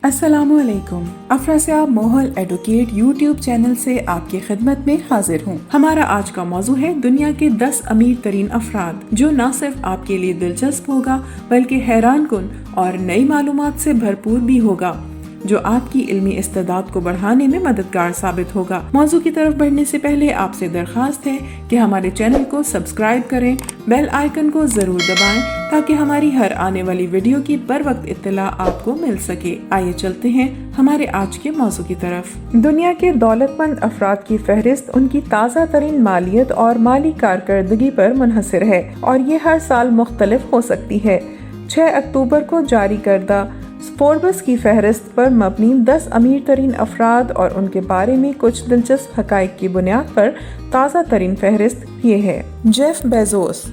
अस्सलाम वालेकुम। अफरासियाब मोहल advocate YouTube channel से आपकी खिदमत में हाजिर हूँ। हमारा आज का मौजू है दुनिया के 10 अमीर तरीन अफराद, जो न सिर्फ आपके लिए दिलचस्प होगा बल्कि हैरान कुन और नई मालूमात से भरपूर भी होगा, जो आपकी इल्मी इस्तेदाद को बढ़ाने में मददगार साबित होगा। मौजू की तरफ बढ़ने से पहले आपसे दरख्वास्त है कि हमारे चैनल को सब्सक्राइब करें, बेल आइकन को जरूर दबाएं ताकि हमारी हर आने वाली वीडियो की बर वक्त इत्तला आपको मिल सके। आइए चलते हैं हमारे आज के मौजू की तरफ। दुनिया के दौलतमंद अफराद की फहरिस्त उनकी ताज़ा तरीन मालियत और माली कारकर्दगी पर मुनहसर है और ये हर साल मुख्तलिफ हो सकती है। 6 अक्टूबर को जारी करदा फोर्ब्स की फहरिस्त पर मबनी 10 अमीर तरीन अफराद और उनके बारे में कुछ दिलचस्प हकाइक की बुनियाद पर ताज़ा तरीन फहरिस्त ये है। Jeff Bezos.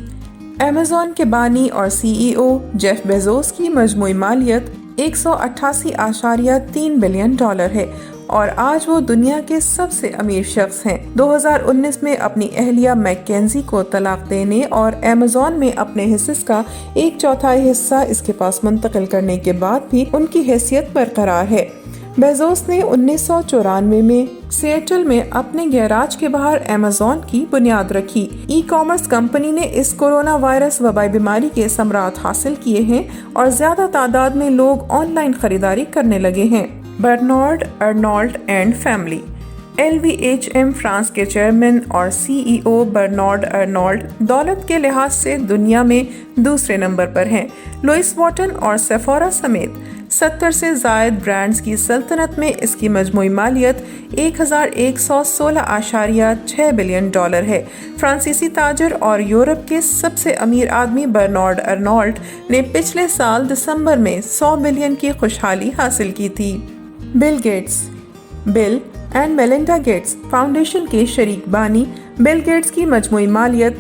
अमेज़न के बानी और CEO जेफ बेजोस की मजमूई मालियत 188.3 बिलियन डॉलर है और आज वो दुनिया के सबसे अमीर शख्स हैं। 2019 में अपनी अहलिया मैकेंजी को तलाक देने और अमेज़न में अपने हिस्से का 1/4 हिस्सा इसके पास मुंतकिल करने के बाद भी उनकी हैसियत बरकरार है। बेजोस ने 1994 में सिएटल में अपने गैराज के बाहर अमेज़न की बुनियाद रखी। ई-कॉमर्स कंपनी ने इस कोरोना वायरस वबाई बीमारी के समरात हासिल किए हैं और ज्यादा तादाद में लोग ऑनलाइन खरीदारी करने लगे हैं। Bernard Arnault and family. LVMH France के चेयरमैन और CEO बर्नार्ड अर्नोल्ट दौलत के लिहाज से दुनिया में दूसरे नंबर पर हैं। लुइस वॉटन और सेफोरा समेत 70 से जायद ब्रांड्स की सल्तनत में इसकी मजमूई मालियत 1116.6 बिलियन डॉलर है। फ्रांसीसी ताजर और यूरोप के सबसे अमीर आदमी बर्नार्ड अर्नोल्ट ने पिछले साल दिसंबर में 100 बिलियन की खुशहाली हासिल की थी। Bill Gates. Bill and Melinda Gates foundation के शरीक बानी बिल गेट्स की मजमूई मालियत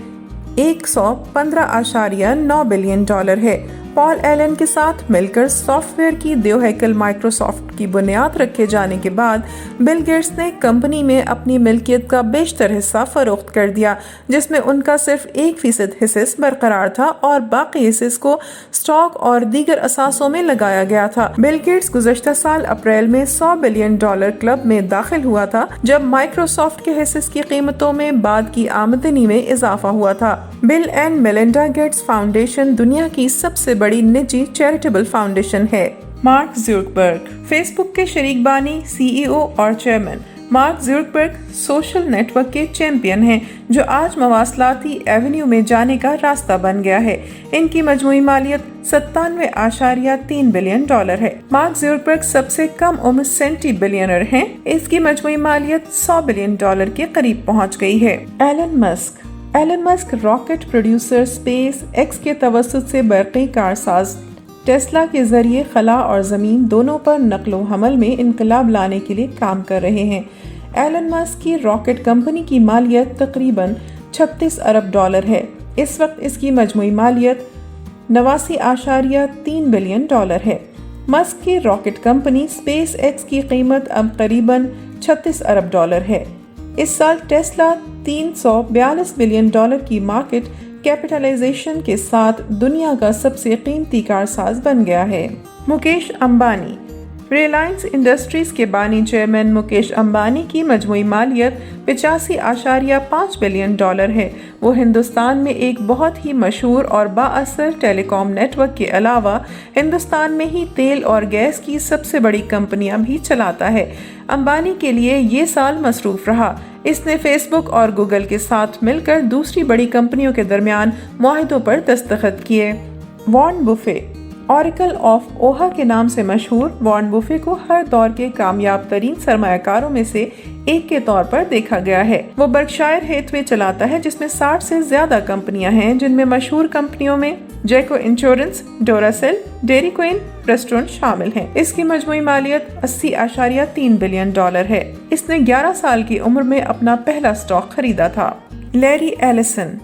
115.9 बिलियन डॉलर है। पॉल एलन के साथ मिलकर सॉफ्टवेयर की देवहैकल माइक्रोसॉफ्ट की बुनियाद रखे जाने के बाद बिल गेट्स ने कंपनी में अपनी मिल्कियत का बेशतर हिस्सा फरोख्त कर दिया, जिसमें उनका सिर्फ 1% हिस्सा बरकरार था और बाकी हिस्से को स्टॉक और दीगर असासों में लगाया गया था। बिल गेट्स गुज़श्ता साल अप्रैल में 100 बिलियन डॉलर क्लब में दाखिल हुआ था, जब माइक्रोसॉफ्ट के हिस्से की कीमतों में बाद की आमदनी में इजाफा हुआ था। Bill and Melinda Gates foundation दुनिया की सबसे बड़ी निजी चैरिटेबल फाउंडेशन है। Mark Zuckerberg. फेसबुक के शरीक बानी, CEO और chairman mark Zuckerberg social network के चैंपियन हैं, जो आज मवासलाती एवेन्यू में जाने का रास्ता बन गया है। इनकी मजमूई मालियत 97.3 बिलियन डॉलर है। मार्क ज़ुकरबर्ग सबसे कम उम्र सेंटी बिलियनर हैं। इसकी मजमूई मालियत 100 बिलियन डॉलर के करीब पहुंच गई है। Elon Musk rocket producer SpaceX के तवस्सुत से बरक़ी कारसाज टेस्ला के जरिए खला और ज़मीन दोनों पर नक्लो हमल में इनकलाब लाने के लिए काम कर रहे हैं। एलन मस्क की रॉकेट कंपनी की मालियत तकरीबन 36 अरब डॉलर है। इस वक्त इसकी मजमूई मालियत 89.3 बिलियन डॉलर है। मस्क की रॉकेट कंपनी स्पेस एक्स की कीमत अब करीबन 36 अरब डॉलर है। इस साल टेस्ला 342 बिलियन डॉलर की मार्केट कैपिटलाइजेशन के साथ दुनिया का सबसे कीमती कारसाज बन गया है। मुकेश अंबानी। रिलायंस इंडस्ट्रीज के बानी चेयरमैन मुकेश अंबानी की मजमूई मालियत 85.5 बिलियन डॉलर है। वो हिंदुस्तान में एक बहुत ही मशहूर और बाअसर टेलीकॉम नेटवर्क के अलावा हिंदुस्तान में ही तेल और गैस की सबसे बड़ी कंपनियां भी चलाता है। अंबानी के लिए ये साल मसरूफ रहा। इसने फेसबुक और गूगल के साथ मिलकर दूसरी बड़ी कंपनियों के दरमियान मुआहिदों पर दस्तखत किए। Warren Buffett. ऑरेकल ऑफ ओहा के नाम से मशहूर वॉरेन बुफे को हर दौर के कामयाब तरीन सरमायाकारों में से एक के तौर पर देखा गया है। वो बर्कशायर हेथवे चलाता है, जिसमें 60 से ज्यादा कंपनियां हैं, जिनमें मशहूर कंपनियों में जैको इंश्योरेंस, डोरासेल, डेयरी क्वीन रेस्टोरेंट शामिल हैं। इसकी मजमूई मालियत 80.3 बिलियन डॉलर है। इसने 11 साल की उम्र में अपना पहला स्टॉक खरीदा था। Larry Ellison.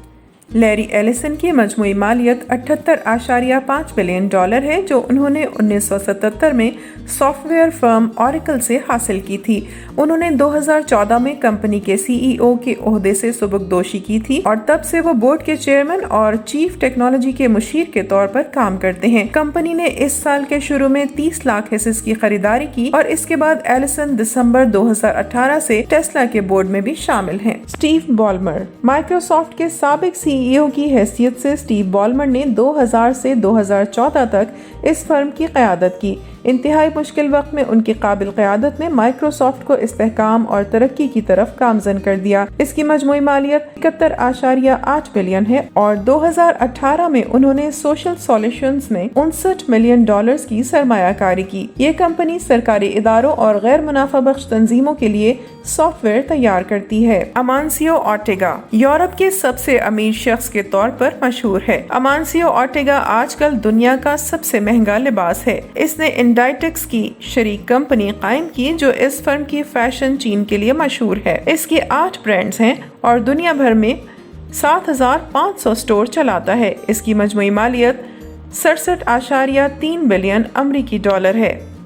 लैरी एलिसन की मजमूई मालियत $78.5 बिलियन है, जो उन्होंने 1977 में सॉफ्टवेयर फर्म ऑरेकल से हासिल की थी। उन्होंने 2014 में कंपनी के CEO के ओहदे से सुबुकदोशी की थी और तब से वो बोर्ड के चेयरमैन और चीफ टेक्नोलॉजी के मुशीर के तौर पर काम करते हैं। कंपनी ने इस साल के शुरू में 30 लाख हिस्सेस की खरीदारी की और इसके बाद एलिसन दिसंबर 2018 से टेस्ला के बोर्ड में भी शामिल हैं। स्टीव बॉलमर। माइक्रोसॉफ्ट के साबिक CEO की हैसियत से स्टीव बॉलमर ने 2000 से 2014 तक इस फर्म की क़यादत की। इंतहाई मुश्किल वक्त में उनकी काबिल क़यादत ने माइक्रोसॉफ्ट को इस्तेहकाम और तरक्की की तरफ गामज़न कर दिया। इसकी मजमूई मालियत $71.8 बिलियन है और 2018 में उन्होंने सोशल सॉल्यूशंस में $59 मिलियन की सरमायाकारी की। ये कंपनी सरकारी इदारों और गैर मुनाफा बख्श तंजीमों के लिए सॉफ्टवेयर तैयार करती है। अमानसियो ऑर्टेगा यूरोप के सबसे अमीर शख्स के तौर पर मशहूर है। अमानसियो ऑर्टेगा आजकल दुनिया का सबसे महंगा लिबास है। इसने इंडाइटेक्स की शरीक कंपनी कायम की, जो इस फर्म की फैशन चीन के लिए मशहूर है। इसके 8 ब्रांड्स हैं और दुनिया भर में 7,500 स्टोर चलाता है। इसकी मजमूई मालियत $67.3 बिलियन है।